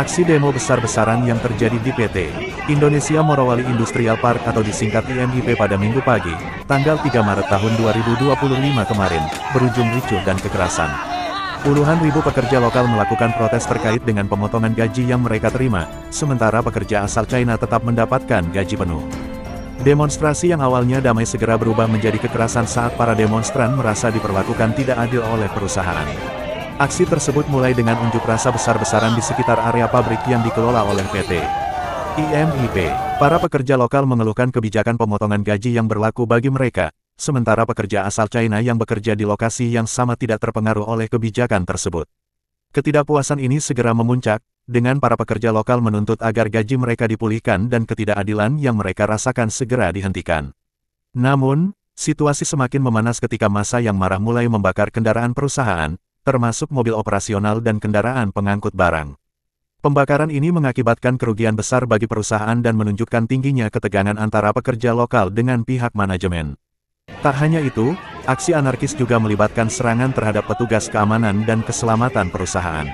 Aksi demo besar-besaran yang terjadi di PT Indonesia Morowali Industrial Park atau disingkat IMIP pada Minggu pagi, tanggal 3 Maret tahun 2025 kemarin, berujung ricuh dan kekerasan. Puluhan ribu pekerja lokal melakukan protes terkait dengan pemotongan gaji yang mereka terima, sementara pekerja asal China tetap mendapatkan gaji penuh. Demonstrasi yang awalnya damai segera berubah menjadi kekerasan saat para demonstran merasa diperlakukan tidak adil oleh perusahaan. Aksi tersebut mulai dengan unjuk rasa besar-besaran di sekitar area pabrik yang dikelola oleh PT IMIP. Para pekerja lokal mengeluhkan kebijakan pemotongan gaji yang berlaku bagi mereka, sementara pekerja asal China yang bekerja di lokasi yang sama tidak terpengaruh oleh kebijakan tersebut. Ketidakpuasan ini segera memuncak, dengan para pekerja lokal menuntut agar gaji mereka dipulihkan dan ketidakadilan yang mereka rasakan segera dihentikan. Namun, situasi semakin memanas ketika massa yang marah mulai membakar kendaraan perusahaan, termasuk mobil operasional dan kendaraan pengangkut barang. Pembakaran ini mengakibatkan kerugian besar bagi perusahaan dan menunjukkan tingginya ketegangan antara pekerja lokal dengan pihak manajemen. Tak hanya itu, aksi anarkis juga melibatkan serangan terhadap petugas keamanan dan keselamatan perusahaan.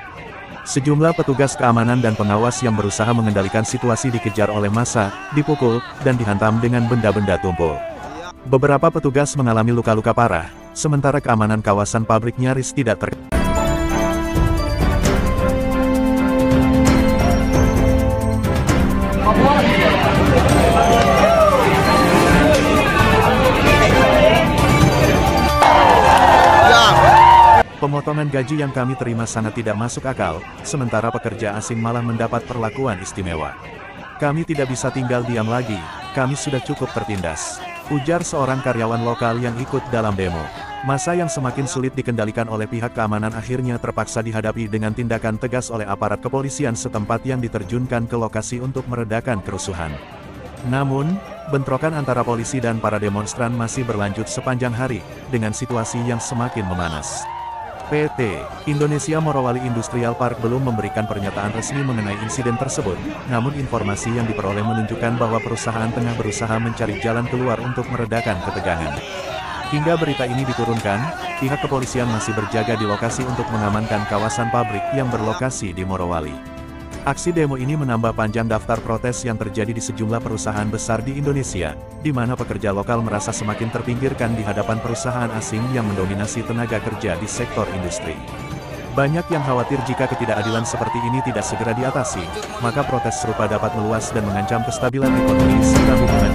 Sejumlah petugas keamanan dan pengawas yang berusaha mengendalikan situasi dikejar oleh massa, dipukul, dan dihantam dengan benda-benda tumpul. Beberapa petugas mengalami luka-luka parah, sementara keamanan kawasan pabrik nyaris tidak terkendali. Pemotongan gaji yang kami terima sangat tidak masuk akal, sementara pekerja asing malah mendapat perlakuan istimewa. Kami tidak bisa tinggal diam lagi, kami sudah cukup tertindas, ujar seorang karyawan lokal yang ikut dalam demo. Massa yang semakin sulit dikendalikan oleh pihak keamanan akhirnya terpaksa dihadapi dengan tindakan tegas oleh aparat kepolisian setempat yang diterjunkan ke lokasi untuk meredakan kerusuhan. Namun, bentrokan antara polisi dan para demonstran masih berlanjut sepanjang hari, dengan situasi yang semakin memanas. PT Indonesia Morowali Industrial Park belum memberikan pernyataan resmi mengenai insiden tersebut, namun informasi yang diperoleh menunjukkan bahwa perusahaan tengah berusaha mencari jalan keluar untuk meredakan ketegangan. Hingga berita ini diturunkan, pihak kepolisian masih berjaga di lokasi untuk mengamankan kawasan pabrik yang berlokasi di Morowali. Aksi demo ini menambah panjang daftar protes yang terjadi di sejumlah perusahaan besar di Indonesia, di mana pekerja lokal merasa semakin terpinggirkan di hadapan perusahaan asing yang mendominasi tenaga kerja di sektor industri. Banyak yang khawatir jika ketidakadilan seperti ini tidak segera diatasi, maka protes serupa dapat meluas dan mengancam kestabilan ekonomi serta hubungan.